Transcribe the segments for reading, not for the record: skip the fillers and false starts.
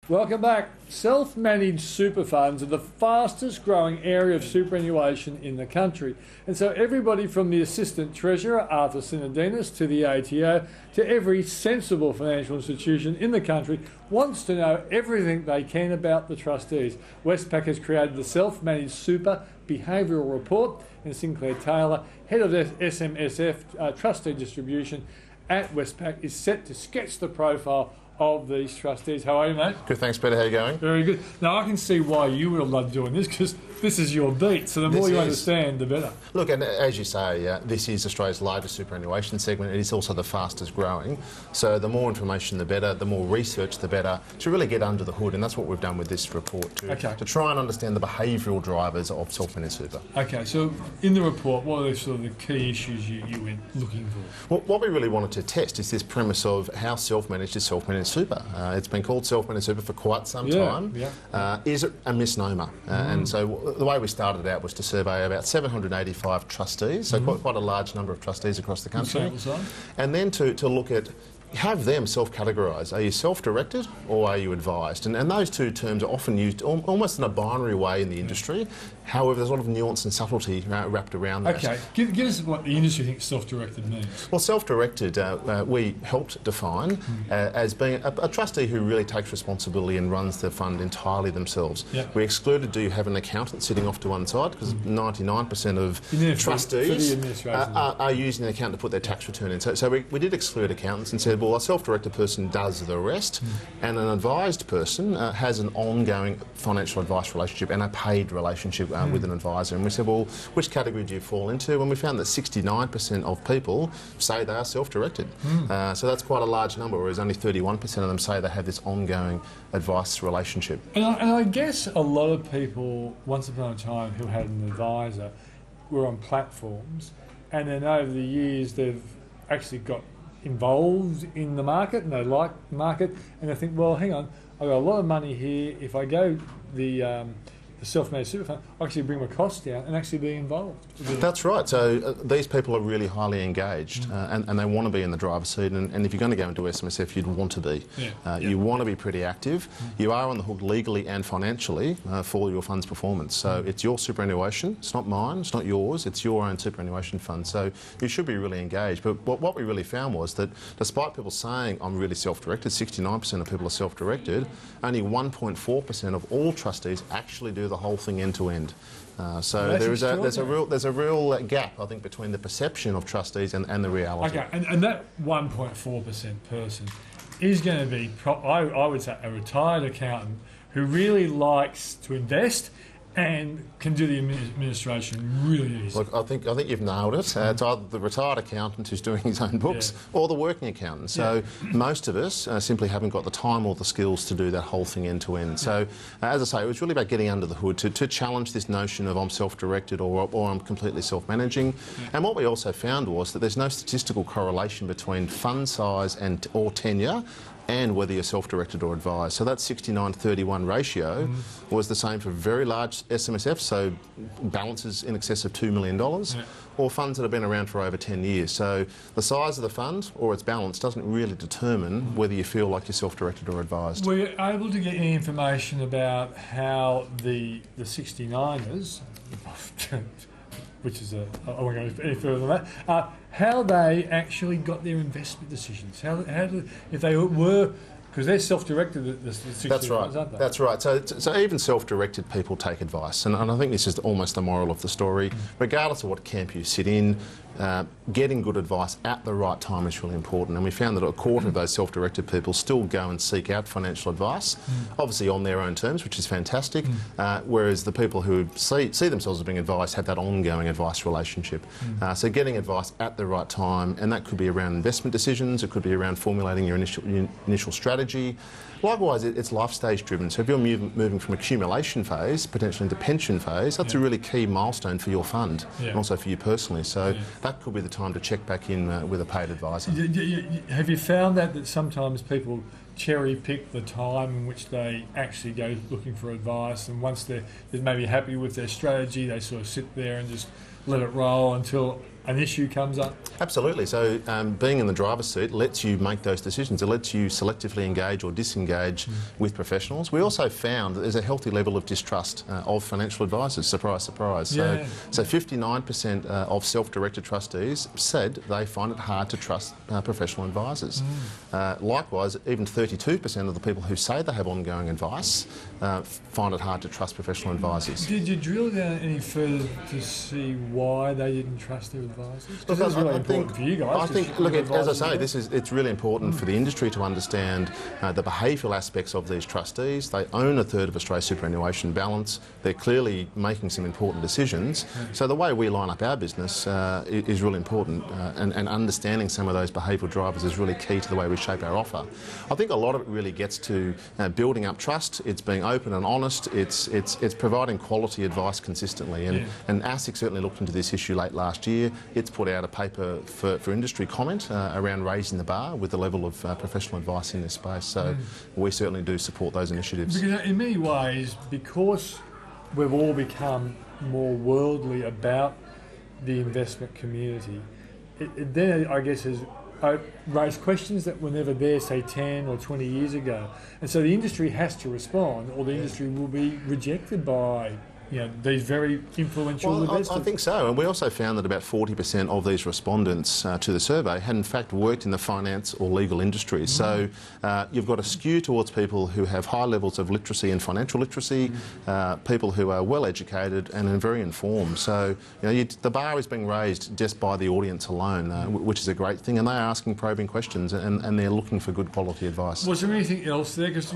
Welcome back. Self-managed super funds are the fastest growing area of superannuation in the country. And so everybody from the Assistant Treasurer, Arthur Sinodinos, to the ATO, to every sensible financial institution in the country wants to know everything they can about the trustees. Westpac has created the Self-Managed Super Behavioural Report, and Sinclair Taylor, head of SMSF trustee distribution at Westpac, is set to sketch the profile of these trustees. How are you, mate? Good, thanks, Peter. How are you going? Very good. Now, I can see why you would have loved doing this, because this is your beat, so the more you understand, the better. Look, and as you say, this is Australia's largest superannuation segment. It is also the fastest growing. So the more information, the better. The more research, the better, to really get under the hood. And that's what we've done with this report, to try and understand the behavioural drivers of self-managed super. Okay, so in the report, what are sort of the key issues you went looking for? Well, what we really wanted to test is this premise of how self-managed is self-managed super. It's been called self-managed super for quite some time. Yeah. Is it a misnomer? And so the way we started out was to survey about 785 trustees, so quite a large number of trustees across the country. And then to look at, have them self-categorise. Are you self-directed or are you advised? And those two terms are often used almost in a binary way in the industry. However, there's a lot of nuance and subtlety wrapped around that. Okay, give us what the industry thinks self-directed means. Well, self-directed, we helped define as being a trustee who really takes responsibility and runs the fund entirely themselves. Yep. We excluded, do you have an accountant sitting off to one side, because 99% of trustees are using an accountant to put their tax return in. So we did exclude accountants and said, well, a self-directed person does the rest, and an advised person has an ongoing financial advice relationship and a paid relationship with an advisor. And we said, well, which category do you fall into? And we found that 69% of people say they are self-directed. So that's quite a large number, whereas only 31% of them say they have this ongoing advice relationship. And I guess a lot of people, once upon a time, who had an advisor were on platforms, and then over the years they've actually got involved in the market and they like the market, and they think, well, hang on, I've got a lot of money here. If I go the self-managed super fund, I actually bring my costs down and actually be involved. That's right. So these people are really highly engaged and they want to be in the driver's seat. And if you're going to go into SMSF, you'd want to be. You want to be pretty active. You are on the hook legally and financially for your fund's performance. So it's your superannuation. It's not mine. It's not yours. It's your own superannuation fund. So you should be really engaged. But what we really found was that despite people saying, I'm really self-directed, 69% of people are self-directed, only 1.4% of all trustees actually do the whole thing end to end. So there's a real gap, I think, between the perception of trustees and the reality. Okay, and that 1.4% person is going to be, I would say, a retired accountant who really likes to invest and can do the administration really easy. Look, I think you've nailed it. It's either the retired accountant who's doing his own books or the working accountant. So most of us simply haven't got the time or the skills to do that whole thing end to end. So as I say, it was really about getting under the hood to challenge this notion of I'm self-directed or I'm completely self-managing. And what we also found was that there's no statistical correlation between fund size or tenure and whether you're self-directed or advised. So that 69-31 ratio was the same for very large SMSFs, so balances in excess of $2 million, or funds that have been around for over 10 years. So the size of the fund or its balance doesn't really determine whether you feel like you're self-directed or advised. Were you able to get any information about how the 69ers, which is I won't go any further than that, how they actually got their investment decisions? How if they were, because they're self-directed, the 69ers, aren't they? That's right. So even self-directed people take advice, and I think this is almost the moral of the story. Regardless of what camp you sit in, getting good advice at the right time is really important, and we found that a quarter of those self-directed people still go and seek out financial advice, obviously on their own terms, which is fantastic, whereas the people who see themselves as being advised have that ongoing advice relationship. So getting advice at the right time, and that could be around investment decisions, it could be around formulating your initial strategy. Likewise, it's life stage driven. So if you're moving from accumulation phase, potentially into pension phase, that's a really key milestone for your fund and also for you personally. So that could be the time to check back in with a paid advisor. Have you found that sometimes people cherry pick the time in which they actually go looking for advice, and once they're maybe happy with their strategy, they sort of sit there and just let it roll until an issue comes up? Absolutely. So being in the driver's seat lets you make those decisions. It lets you selectively engage or disengage with professionals. We also found that there's a healthy level of distrust of financial advisors. Surprise, surprise. Yeah. So 59% of self-directed trustees said they find it hard to trust professional advisors. Likewise, even 32% of the people who say they have ongoing advice find it hard to trust professional advisors. Did you drill down any further to see why they didn't trust their advisors? Look, This is really important for you guys. I think, look, as I say, it's really important for the industry to understand the behavioural aspects of these trustees. They own a third of Australia's superannuation balance. They're clearly making some important decisions. So the way we line up our business is really important, and understanding some of those behavioural drivers is really key to the way we shape our offer. I think a lot of it really gets to building up trust. It's being open and honest. It's providing quality advice consistently. And ASIC certainly looked into this issue late last year. It's put out a paper for industry comment around raising the bar with the level of professional advice in this space. So we certainly do support those initiatives. Because in many ways, because we've all become more worldly about the investment community, it then, I guess, has raised questions that were never there, say, 10 or 20 years ago. And so the industry has to respond, or the industry will be rejected by these very influential investors. I think so, and we also found that about 40% of these respondents to the survey had in fact worked in the finance or legal industry. So you've got a skew towards people who have high levels of literacy and financial literacy, people who are well educated and are very informed. So the bar is being raised just by the audience alone, which is a great thing, and they are asking probing questions and they're looking for good quality advice. Was there anything else there? Because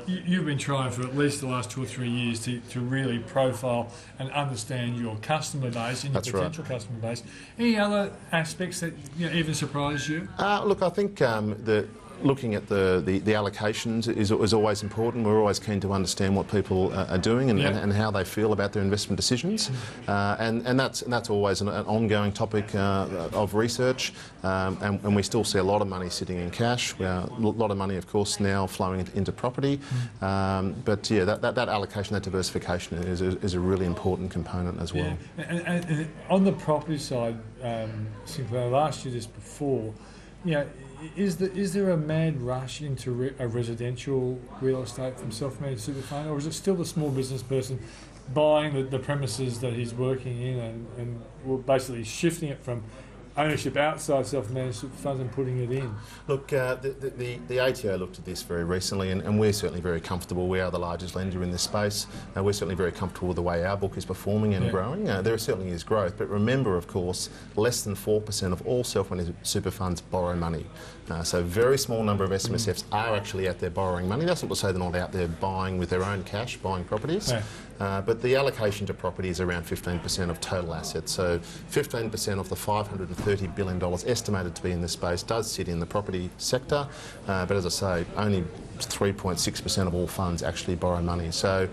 you've been trying for at least the last 2 or 3 years to really profile and understand your customer base and your potential customer base. Any other aspects that even surprised you? Look, I think that looking at the allocations is always important. We're always keen to understand what people are doing and how they feel about their investment decisions, and that's always an ongoing topic of research. And we still see a lot of money sitting in cash. A lot of money, of course, now flowing into property. But yeah, that allocation, that diversification is a really important component as well. Yeah. And on the property side, Sinclair, I asked you this before. Is there a mad rush into a residential real estate from self-managed super fund, or is it still the small business person buying the premises that he's working in and basically shifting it from ownership outside self-managed super funds and putting it in? Look, the ATO looked at this very recently, and we're certainly very comfortable. We are the largest lender in this space. We're certainly very comfortable with the way our book is performing and growing. There certainly is growth, but remember, of course, less than 4% of all self-managed super funds borrow money. So a very small number of SMSFs are actually out there borrowing money. That's not to say they're not out there buying with their own cash, buying properties. But the allocation to property is around 15% of total assets. So 15% of the $530 billion estimated to be in this space does sit in the property sector. But as I say, only 3.6% of all funds actually borrow money. So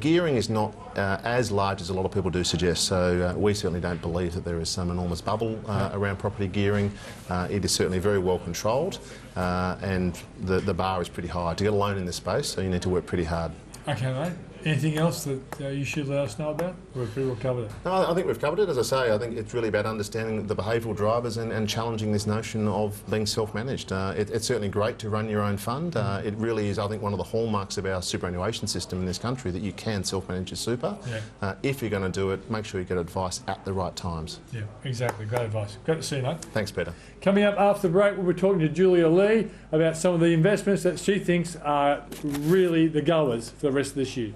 gearing is not as large as a lot of people do suggest. So we certainly don't believe that there is some enormous bubble around property gearing. It is certainly very well controlled, and the bar is pretty high. To get a loan in this space, so you need to work pretty hard. Okay, mate. Anything else that you should let us know about? We've pretty well covered it. No, I think we've covered it. As I say, I think it's really about understanding the behavioural drivers and challenging this notion of being self-managed. It's certainly great to run your own fund. It really is, I think, one of the hallmarks of our superannuation system in this country, that you can self-manage your super. If you're going to do it, make sure you get advice at the right times. Yeah, exactly. Great advice. Great to see you, mate. Thanks, Peter. Coming up after the break, we'll be talking to Julia Lee about some of the investments that she thinks are really the goers for the rest of this year.